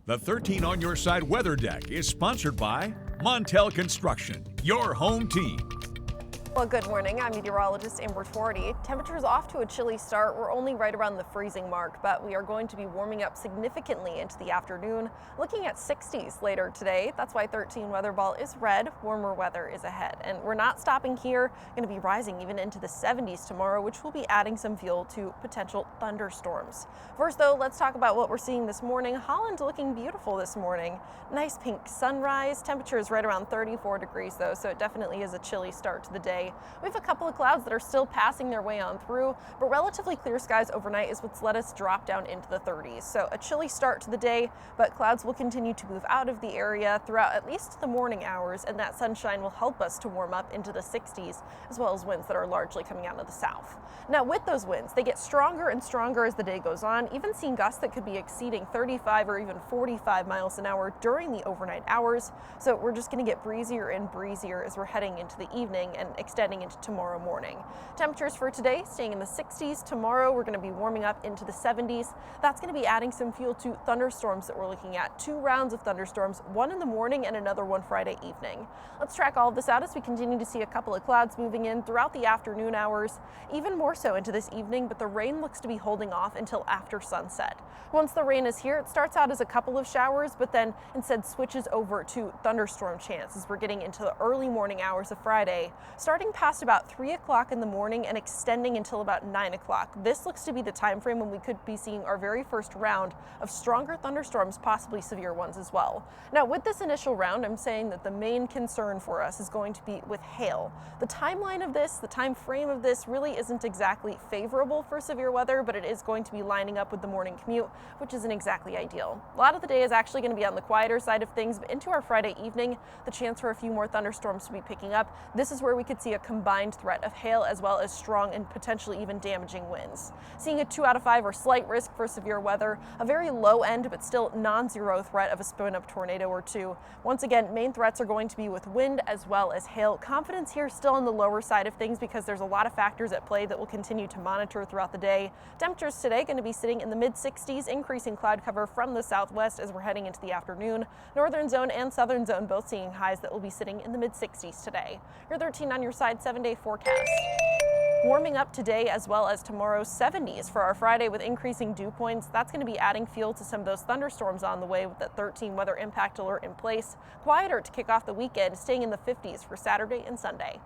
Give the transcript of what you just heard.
The 13 on Your Side Weather Deck is sponsored by Montel Construction, your home team. Well, good morning. I'm meteorologist Amber Twardy. Temperatures off to a chilly start. We're only right around the freezing mark, but we are going to be warming up significantly into the afternoon, looking at 60s later today. That's why 13 weather ball is red. Warmer weather is ahead. And we're not stopping here. Going to be rising even into the 70s tomorrow, which will be adding some fuel to potential thunderstorms. First, though, let's talk about what we're seeing this morning. Holland looking beautiful this morning. Nice pink sunrise. Temperature is right around 34 degrees, though, so it definitely is a chilly start to the day. We have a couple of clouds that are still passing their way on through, but relatively clear skies overnight is what's let us drop down into the 30s. So a chilly start to the day, but clouds will continue to move out of the area throughout at least the morning hours, and that sunshine will help us to warm up into the 60s, as well as winds that are largely coming out of the south. Now, with those winds, they get stronger and stronger as the day goes on, even seeing gusts that could be exceeding 35 or even 45 miles an hour during the overnight hours. So we're just going to get breezier and breezier as we're heading into the evening and extending into tomorrow morning. Temperatures for today staying in the 60s. Tomorrow we're going to be warming up into the 70s. That's going to be adding some fuel to thunderstorms that we're looking at. 2 rounds of thunderstorms, one in the morning and another one Friday evening. Let's track all of this out as we continue to see a couple of clouds moving in throughout the afternoon hours, even more so into this evening, but the rain looks to be holding off until after sunset. Once the rain is here, it starts out as a couple of showers, but then instead switches over to thunderstorm chance as we're getting into the early morning hours of Friday, starting past about 3 o'clock in the morning and extending until about 9 o'clock. This looks to be the time frame when we could be seeing our very first round of stronger thunderstorms, possibly severe ones as well. Now, with this initial round, I'm saying that the main concern for us is going to be with hail. The timeline of this, the time frame of this really isn't exactly favorable for severe weather, but it is going to be lining up with the morning commute, which isn't exactly ideal. A lot of the day is actually going to be on the quieter side of things, but into our Friday evening, the chance for a few more thunderstorms to be picking up. This is where we could see a combined threat of hail as well as strong and potentially even damaging winds. Seeing a 2 out of 5 or slight risk for severe weather, a very low end but still non-zero threat of a spin-up tornado or two. Once again, main threats are going to be with wind as well as hail. Confidence here still on the lower side of things because there's a lot of factors at play that we'll continue to monitor throughout the day. Temperatures today going to be sitting in the mid-60s, increasing cloud cover from the southwest as we're heading into the afternoon. Northern zone and southern zone both seeing highs that will be sitting in the mid-60s today. Your 13 on your side 7-day forecast. Warming up today as well as tomorrow, 70s for our Friday with increasing dew points. That's going to be adding fuel to some of those thunderstorms on the way with that 13 weather impact alert in place. Quieter to kick off the weekend, staying in the 50s for Saturday and Sunday.